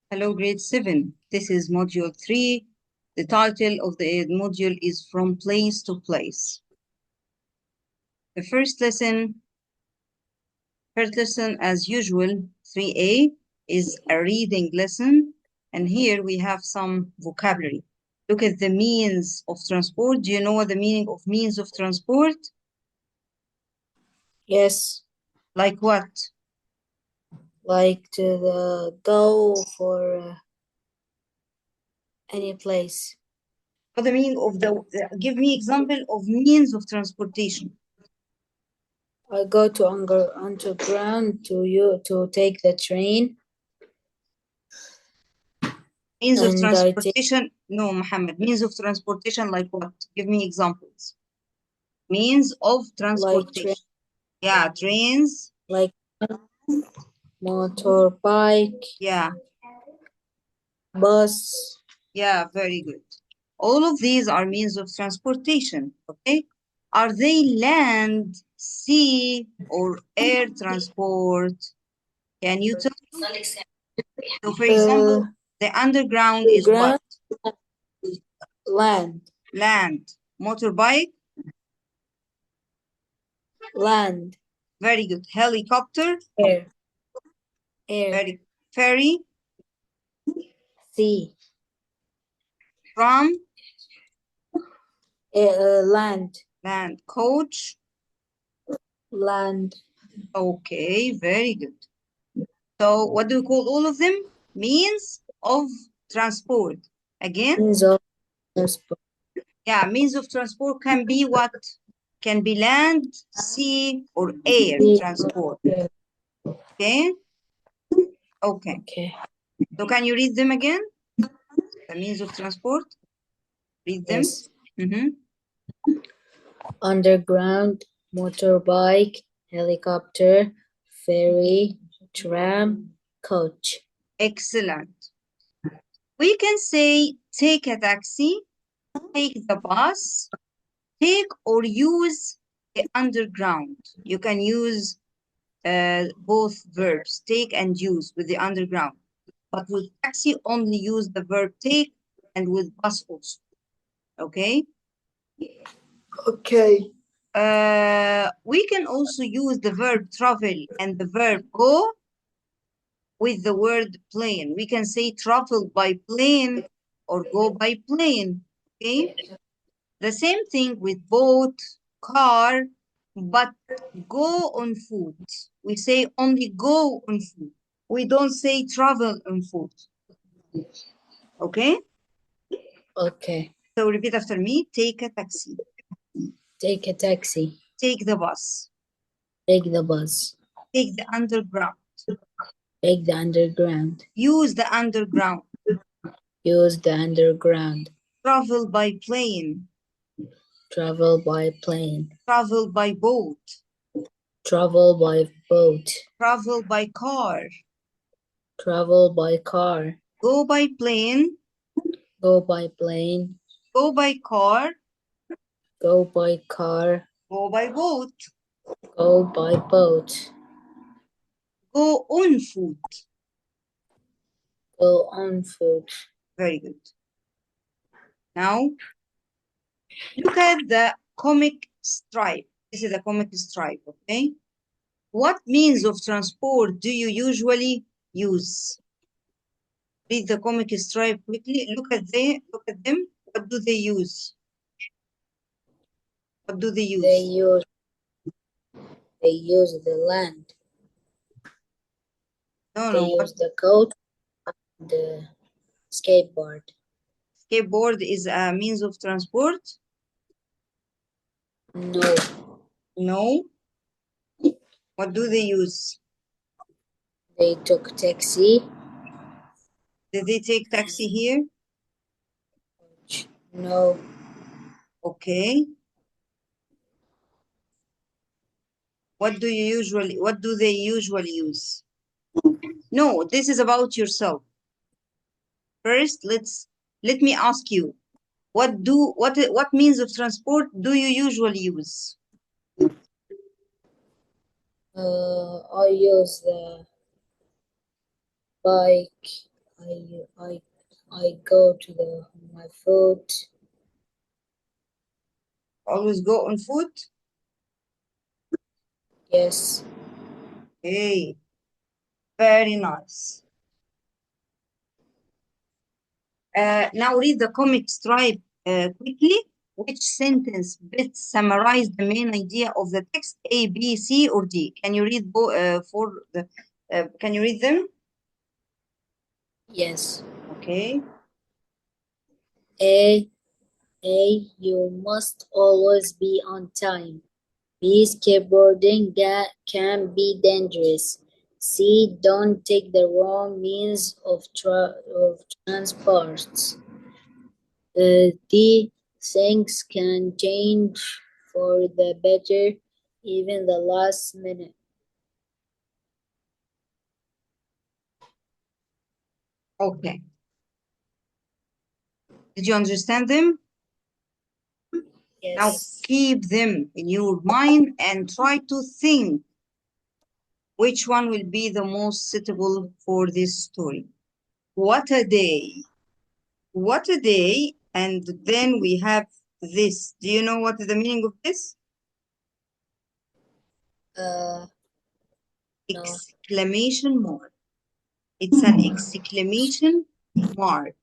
Hello, grade 7. This is module 3. The title of the module is From Place to Place. The first lesson, as usual, 3A, is a reading lesson. And here we have some vocabulary. Look at the means of transport. Do you know what the meaning of means of transport? Yes, Like what? like to go for any place. What the meaning of give me example of means of transportation. I go to underground to take the train, Means of and I take transportation, no, Muhammad. Means of transportation like what? Give me examples. Means of like train, transportation. Yeah, trains. like motorbike, Yeah, bus. yeah, very good. All of these are means of transportation, okay? Are they land, sea, or air transport? Can you tell? So, for Uh, example, the underground is what? ground, land, Land. Motorbike? land, Very good. Helicopter? air, air, Very. Ferry? sea, Tram? land, Land. Coach? land, Okay, very good. So what do we call all of them? Means of transport. Again, means of transport, yeah, means of transport can be what? Can be land, sea, or air sea, transport. air. Okay, okay. Okay. So can you read them again? The means of transport. Read them. Yes. Mhm. Underground, motorbike, helicopter, ferry, tram, coach. Excellent. We can say take a taxi, take the bus, take or use the underground. You can use both verbs, take and use, with the underground. But with taxi, only use the verb take, and with bus also. Okay? Okay. We can also use the verb travel and the verb go with the word plane. We can say travel by plane or go by plane. Okay? The same thing with boat, car, but go on foot. We say only go on foot. We don't say travel on foot. Okay? Okay. So repeat after me. Take a taxi. Take a taxi. Take the bus. Take the bus. Take the underground. Take the underground. Use the underground. Use the underground. Travel by plane. Travel by plane. Travel by boat. Travel by boat. Travel by car. Travel by car. Go by plane. Go by plane. Go by car. Go by car. Go by boat. Go by boat. Go on foot. Go on foot. Very good. Now, look at the comic stripe. This is a comic stripe, okay? What means of transport do you usually use? Read the comic stripe quickly. Look at them. What do they use? What do they They use? use the land. No, They no. What use the coat and the skateboard. skateboard is a means of transport? No, No. What do they use? they took taxi. Did they take taxi here? No, Okay. What do they usually use? No, this is about yourself. First, let me ask you, what means of transport do you usually use? I use the bike. I I go to my foot. Always go on foot. Yes. Hey, very nice. Now read the comic stripe quickly. Which sentence best summarize the main idea of the text? A, B, C, or D? Can you read for the? Can you read them? Yes. Okay. A. You must always be on time. B. Skateboarding that can be dangerous. C. Don't take the wrong means of transport. D. Things can change for the better even the last minute. Okay. Did you understand them? Now Yes. keep them in your mind and try to think which one will be the most suitable for this story. What a day! What a day! And then we have this. Do you know what is the meaning of this? Uh, no. Exclamation mark. It's an exclamation mark.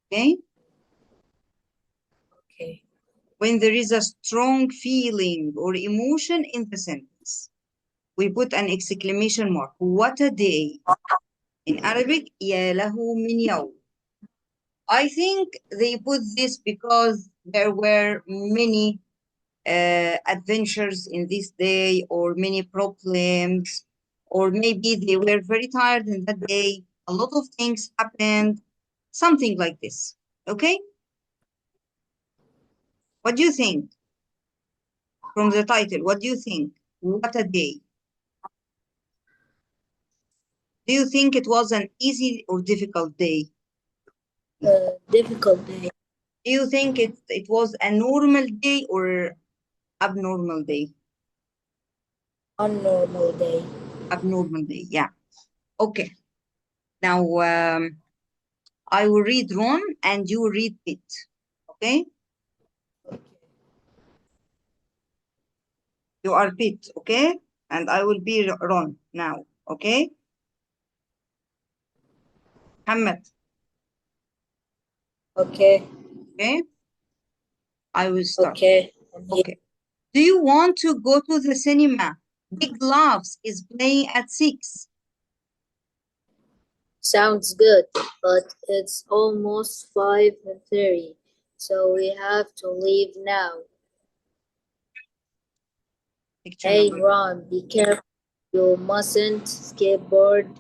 Okay? Okay. When there is a strong feeling or emotion in the sentence, we put an exclamation mark. What a day! In Arabic, يا له من يوم. I think they put this because there were many adventures in this day, or many problems, or maybe they were very tired in that day. A lot of things happened, something like this. Okay? What do you think from the title? What do you think? What a day. Do you think it was an easy or difficult day? Difficult day. Do you think it was a normal day or abnormal day? Unnormal day. Abnormal day, yeah. Okay. Now I will read Ron and you read it. Okay? You are Pete, okay? And I will be Ron now, okay? Muhammad, Okay. okay? I will start. Okay. I'm here. Okay. Do you want to go to the cinema? Big Loves is playing at 6. Sounds good, but it's almost 5:30, so we have to leave now. Picture Hey, number. Ron, be careful. You mustn't skateboard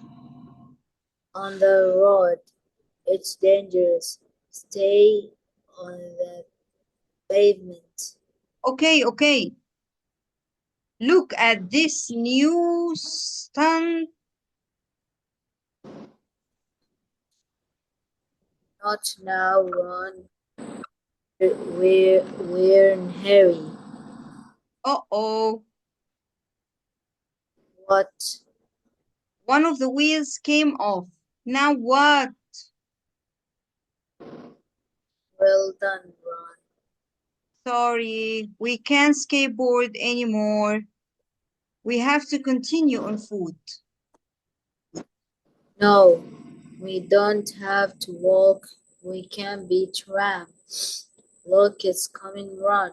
on the road. It's dangerous. Stay on the pavement. Okay, okay. Look at this new stunt. Not now, Ron. We're in hurry. Uh-oh. What? One of the wheels came off. Now what? Well done, Ron. Sorry, we can't skateboard anymore. We have to continue on foot. No, we don't have to walk. We can be tramp. Look, it's coming, Ron.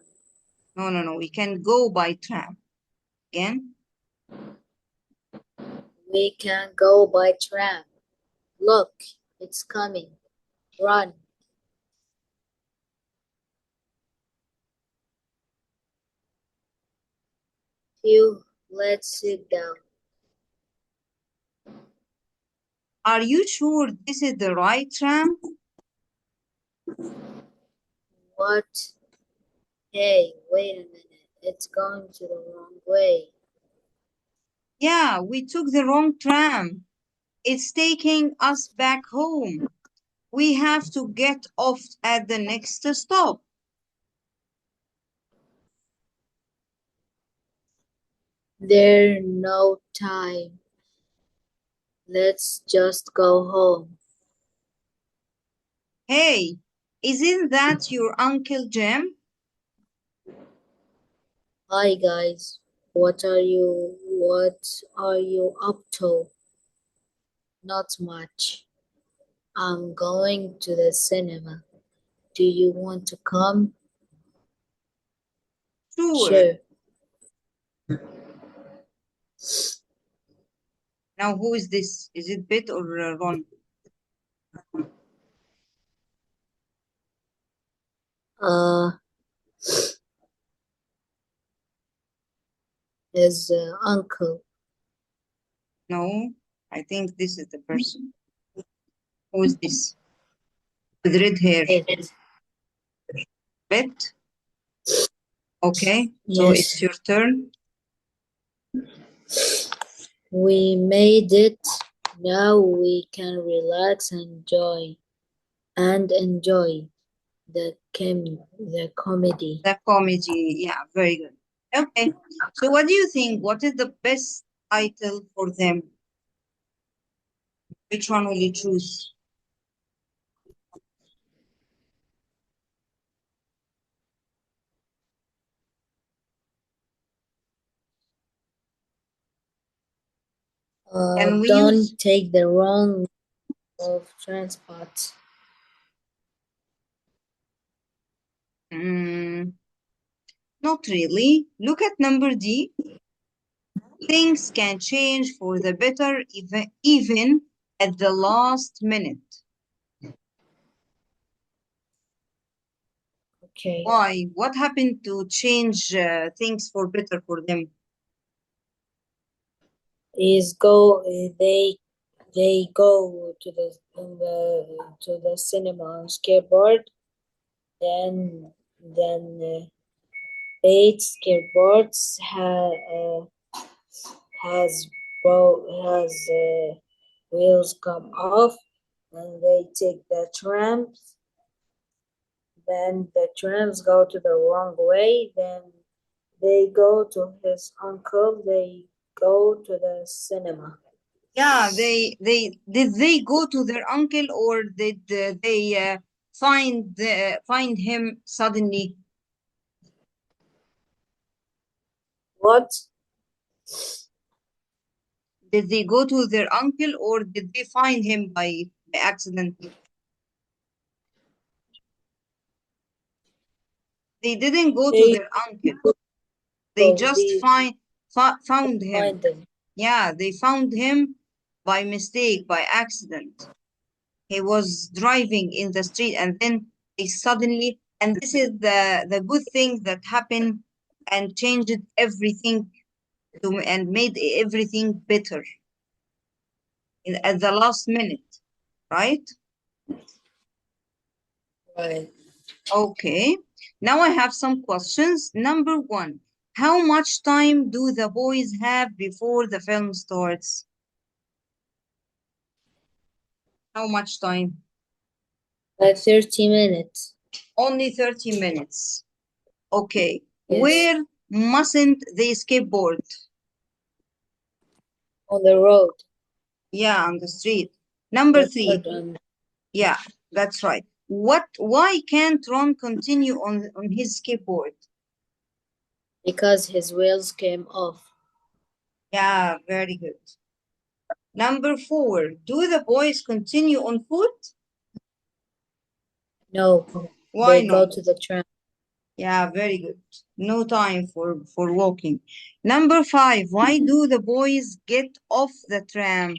No, no, no. We can go by tram. Again. We can go by tram. Look, it's coming. Run. Phew, let's sit down. Are you sure this is the right tram? What? Hey, wait a minute. It's going to the wrong way. Yeah, we took the wrong tram. It's taking us back home. We have to get off at the next stop. There's no time. Let's just go home. Hey, isn't that your Uncle Jim? Hi guys, what are you up to? Not much. I'm going to the cinema. Do you want to come? Sure. Sure. Now, who is this? Is it Bet or Ron? Uh, his uncle. No, I think this is the person. Who is this? With red hair. It. Bet? Okay, so it's Yes, your turn. we made it. Now we can relax and enjoy the comedy. The comedy. Yeah, very good. Okay, so what do you think? What is the best title for them? Which one will you choose? Can we use? Don't take the wrong of transport. Mm, not really. Look at number D. Things can change for the better even at the last minute. Okay. Why? What happened to change things for better for them? Is go they go to the cinema on skateboard, then eight skateboards has wheels come off, and they take the trams. Then the trams go to the wrong way. Then they go to his uncle. They go to the cinema. Yeah, they did they go to their uncle or did they find him suddenly? What? Did they go to their uncle or did they find him by accident? They didn't go to They their uncle. They go. just They found him. find them. Yeah, they found him by mistake, by accident. He was driving in the street and then they suddenly, and this is the good thing that happened and changed everything and made everything better at the last minute, right? Right. Okay. Now I have some questions. Number one, how much time do the boys have before the film starts? How much time? Like 30 minutes. Only 30 minutes. Okay. Yes. Where mustn't they skateboard? On the road. Yeah, on the street. Number The three. road on Yeah, that's right. Why can't Ron continue on his skateboard? because his wheels came off. Yeah, very good. Number four. Do the boys continue on foot? No, Why they go not? to the tram Yeah, very good. No time for walking. Number five. Why do the boys get off the tram?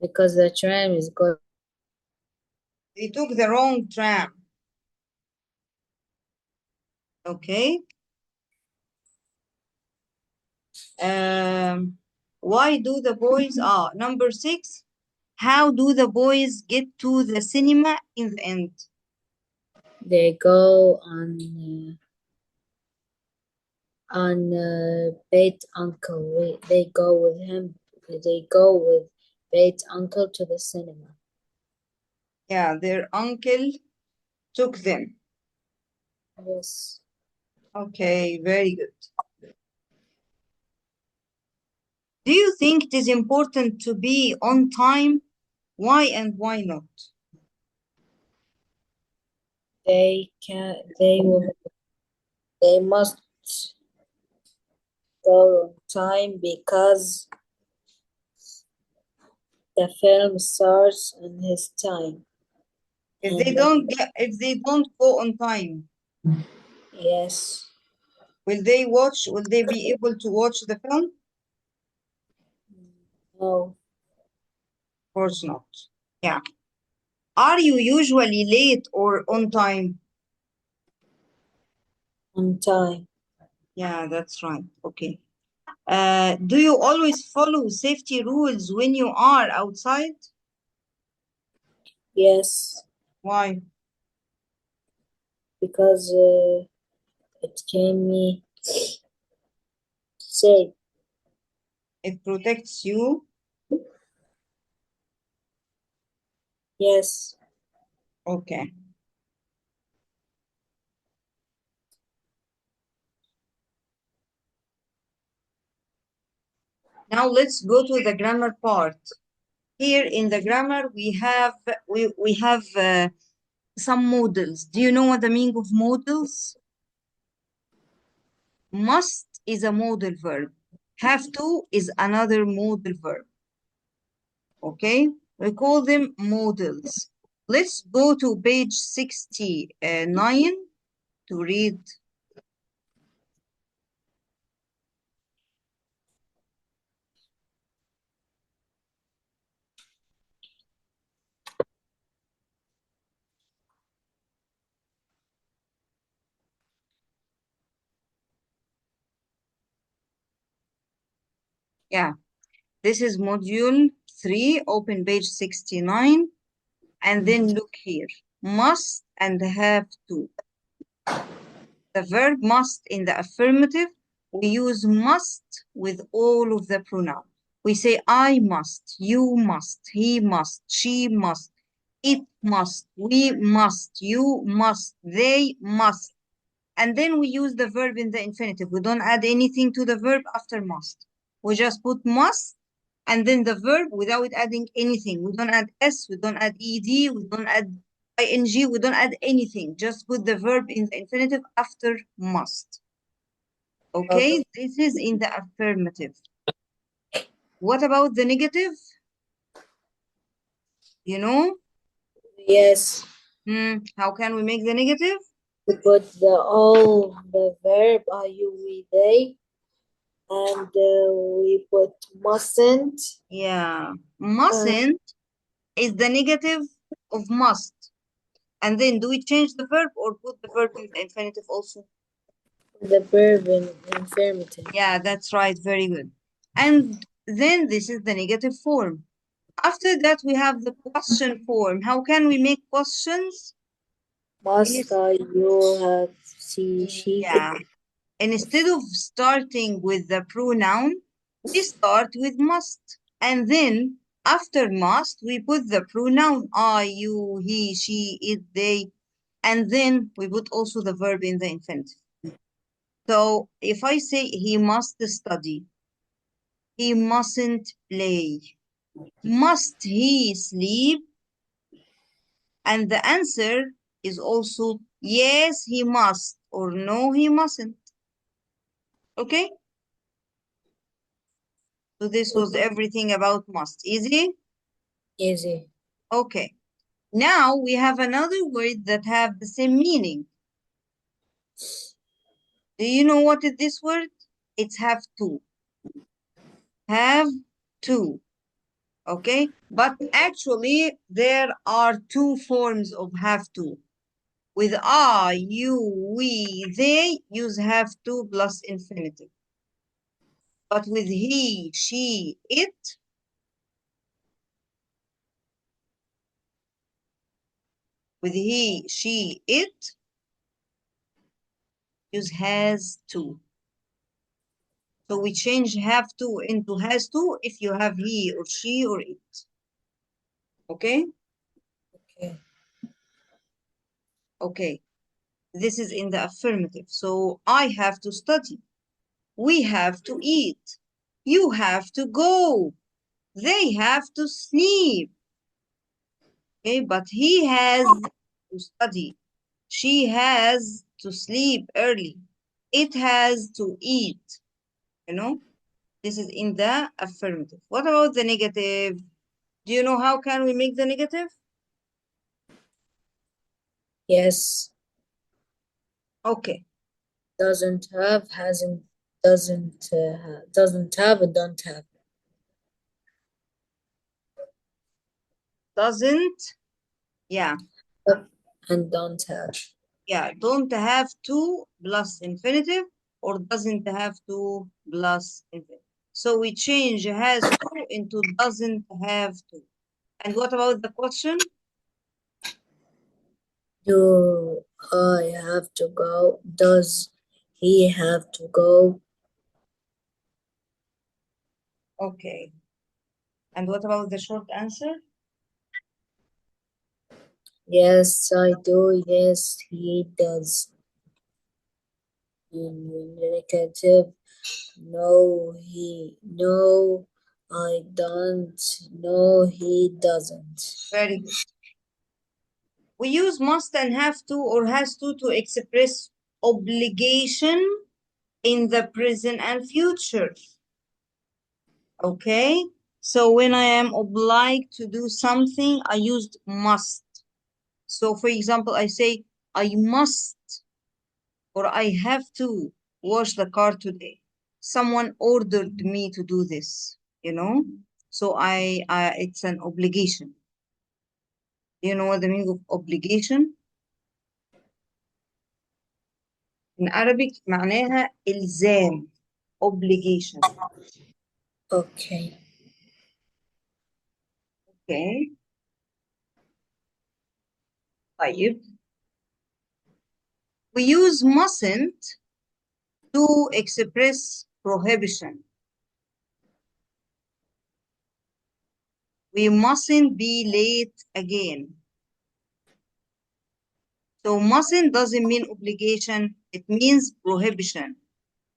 because the tram is going. They took the wrong tram. Okay. Um, why do the boys? Number six. How do the boys get to the cinema in the end? They go on Bait Uncle. They go with him. They go with Bait Uncle to the cinema. Yeah, their uncle took them. Yes. Okay, very good. Do you think it is important to be on time? Why and why not? They can. They must go on time because the film starts on his time. If they And don't get, if they don't go on time, yes, will they be able to watch the film? Of no, course not. Yeah. Are you usually late or on time? on time. Yeah, that's right. Okay. Do you always follow safety rules when you are outside? Yes, Why? because it can be safe. It protects you. Yes, Okay. Now let's go to the grammar part. Here in the grammar, we have some modals. Do you know what the meaning of modals? Must is a modal verb. Have to is another modal verb. Okay, we call them modals. Let's go to page 69 to read. Yeah, this is module 3, open page 69, and then look here. Must and have to. The verb must in the affirmative, we use must with all of the pronouns. We say I must, you must, he must, she must, it must, we must, you must, they must. And then we use the verb in the infinitive. We don't add anything to the verb after must. We just put must and then the verb without adding anything. We don't add s, we don't add ed, we don't add ing, we don't add anything. Just put the verb in the infinitive after must. okay. Okay, this is in the affirmative. What about the negative? You know, Yes, how can we make the negative? we put the verb are you we they and we put mustn't. Yeah, Uh, mustn't is the negative of must. And then do we change the verb or put the verb in the infinitive also? the verb in affirmative. Yeah, that's right. Very good. And then this is the negative form. After that, we have the question form. How can we make questions? Must Yes. you have see she? Yeah. Instead of starting with the pronoun, we start with must. And then after must, we put the pronoun I, you, he, she, it, they. And then we put also the verb in the infinitive. So if I say he must study, he mustn't play, must he sleep? And the answer is also yes, he must, or no, he mustn't. Okay? So this was everything about must. Easy? Easy. Okay. Now we have another word that have the same meaning. Do you know what is this word? It's have to. Have to. Okay? But actually, there are two forms of have to. With I, you, we, they use have to plus infinitive. But with he, she, it, with he, she, it, use has to. So we change have to into has to if you have he or she or it. Okay? Okay. Okay. This is in the affirmative. So I have to study. We have to eat. You have to go. They have to sleep. Okay, but he has to study. She has to sleep early. It has to eat. You know, this is in the affirmative. What about the negative? Do you know how can we make the negative? Yes. Okay, Doesn't have, hasn't, doesn't have, and don't have. doesn't, yeah, And don't have. yeah, don't have to plus infinitive or doesn't have to plus infinitive. So we change has to into doesn't have to. And what about the question? Do I have to go? Does he have to go? Okay. And what about the short answer? Yes, I do. Yes, he does. In negative, no, I don't. No, he doesn't. Very good. We use must and have to or has to express obligation in the present and future. Okay? So when I am obliged to do something, I used must. So for example, I say, I must or I have to wash the car today. Someone ordered me to do this, you know? So it's an obligation. Do you know what the meaning of obligation? In Arabic معناها إلزام obligation. Okay. Okay. طيب. We use mustn't to express prohibition. We mustn't be late again. So mustn't doesn't mean obligation, it means prohibition.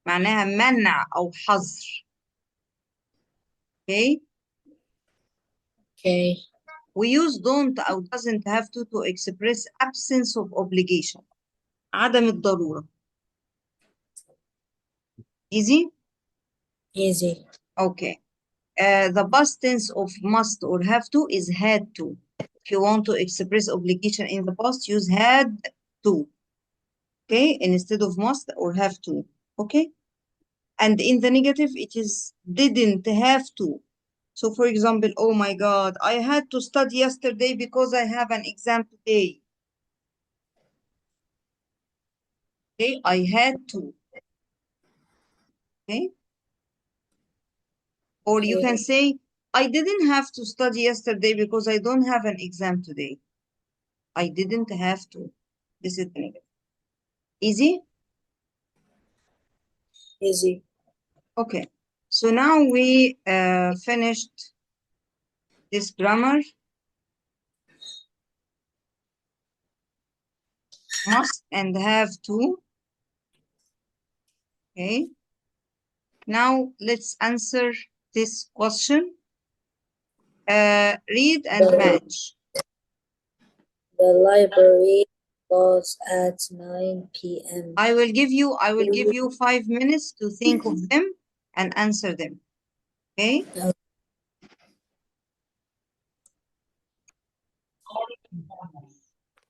معناها منع أو حظر. Okay? Okay. We use don't أو doesn't have to express absence of obligation. عدم الضرورة. Easy? Easy. Okay. The past tense of must or have to is had to. If you want to express obligation in the past, use had to. Okay, instead of must or have to. Okay, and in the negative, it is didn't have to. So, for example, oh my God, I had to study yesterday because I have an exam today. Okay, I had to. Okay, or you can Okay. say, I didn't have to study yesterday because I don't have an exam today. I didn't have to. This is the negative. Easy? Easy. Okay. So now we finished this grammar. Must and have to. Okay. Now let's answer this question. Read and The, match. the library closes at 9 p.m. I will give you 5 minutes to think of them and answer them. Okay.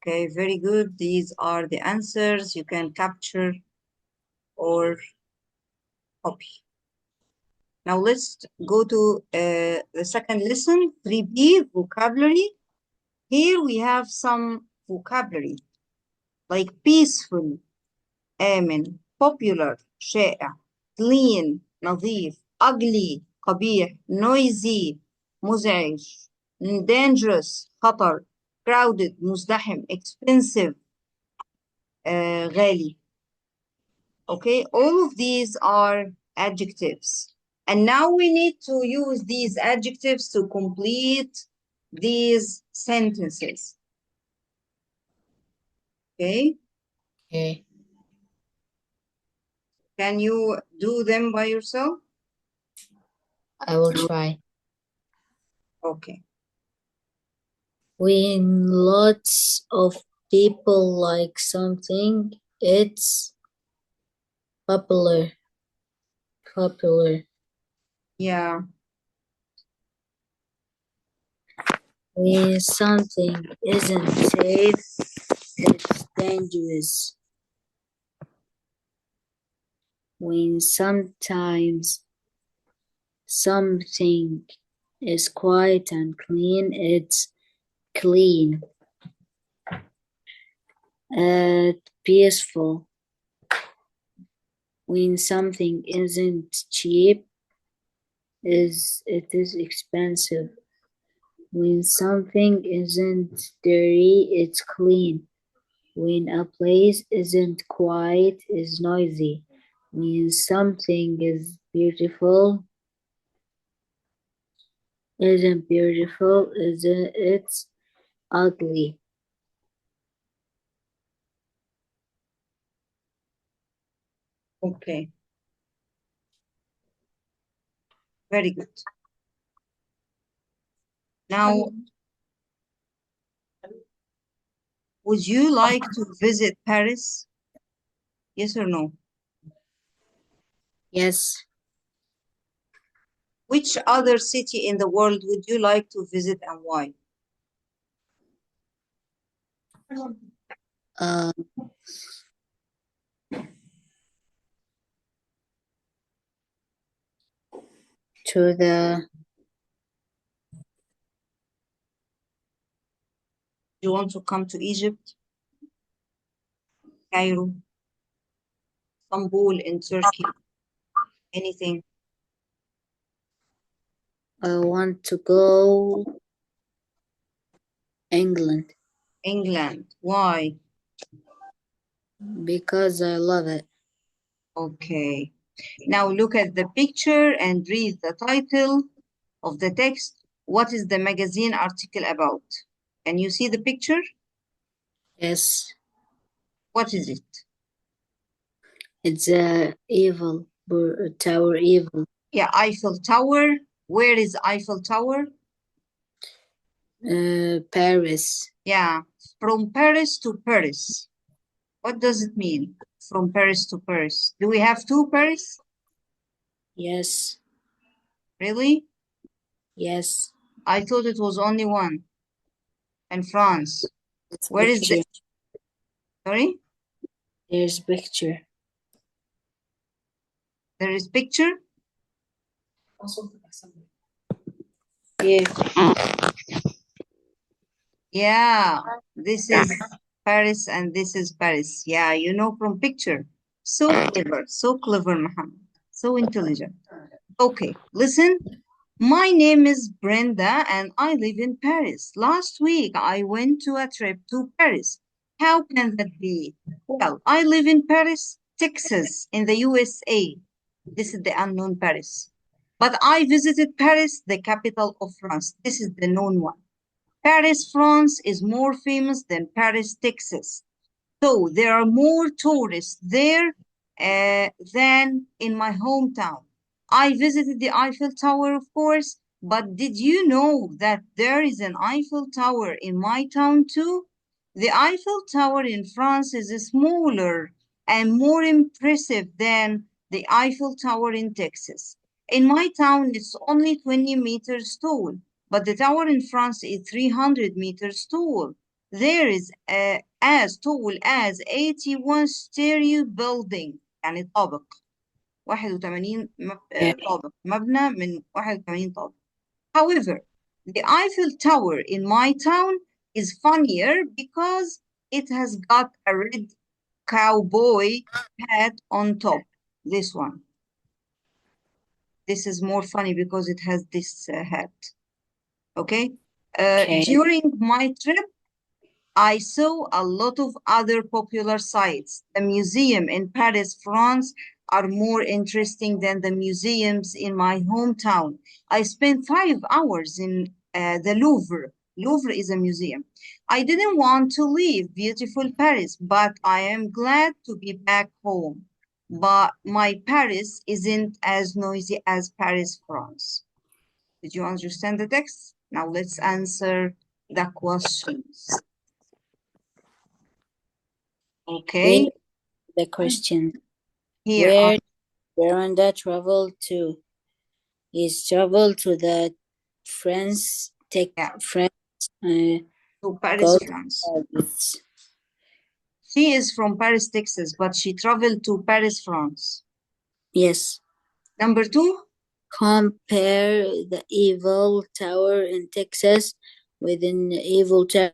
Okay, very good. These are the answers you can capture or copy. Now let's go to the second lesson, 3B, vocabulary. Here we have some vocabulary like peaceful, آمن, popular, شائع, clean, نظيف, ugly, قبيح, noisy, مزعج, dangerous, خطر, crowded, مزدحم, expensive, غالي. Okay, all of these are adjectives. And now we need to use these adjectives to complete these sentences. Okay, Okay. can you do them by yourself? I will try. Okay. When lots of people like something, it's popular. Popular. Yeah. When something isn't safe, it's dangerous. When sometimes something is quiet and clean, it's clean. Peaceful. When something isn't cheap, it is expensive. When something isn't dirty, it's clean. When a place isn't quiet, it's noisy. When something is beautiful, isn't beautiful, isn't it's ugly. Okay. Very good. Now, would you like to visit Paris? Yes or no? Yes. Which other city in the world would you like to visit and why? Uh, to the Do you want to come to Egypt, Cairo, Istanbul in Turkey, anything? I want to go England England. Why? because I love it. Okay. Now look at the picture and read the title of the text. What is the magazine article about? Can you see the picture? Yes, What is it? it's a evil tower. Evil. Yeah, Eiffel Tower. Where is Eiffel Tower? Paris. Yeah, from Paris to Paris. What does it mean? From Paris to Paris. Do we have two Paris? Yes, Really? yes. I thought it was only one in France. It's Where is the, picture. sorry? There's picture. There is picture? Here. Yeah, this is Paris and this is Paris. Yeah, you know from picture. So clever, Muhammad. So intelligent. Okay, listen. My name is Brenda and I live in Paris. Last week I went to a trip to Paris. How can that be? Well, I live in Paris, Texas, in the USA. This is the unknown Paris. But I visited Paris, the capital of France. This is the known one. Paris, France is more famous than Paris, Texas. So there are more tourists there than in my hometown. I visited the Eiffel Tower, of course, but did you know that there is an Eiffel Tower in my town too? The Eiffel Tower in France is smaller and more impressive than the Eiffel Tower in Texas. In my town, it's only 20 meters tall, but the tower in France is 300 meters tall. There is as tall as 81 stereo building يعني طابق 81 Yeah. طابق مبنى من 81 طابق. However, the Eiffel Tower in my town is funnier because it has got a red cowboy hat on top. This one. This is more funny because it has this hat. Okay. Okay. During my trip, I saw a lot of other popular sites. The museum in Paris, France, are more interesting than the museums in my hometown. I spent 5 hours in the Louvre. Louvre is a museum. I didn't want to leave beautiful Paris, but I am glad to be back home. But my Paris isn't as noisy as Paris, France. Did you understand the text? Now let's answer the questions. Where Okay, the question? here are Where Veranda travel to? Is travel to the France Tech yeah, France to Paris, Golf France. Service. She is from Paris, Texas, but she traveled to Paris, France. Yes. Number two, Compare the Eiffel Tower in Texas with an Eiffel Tower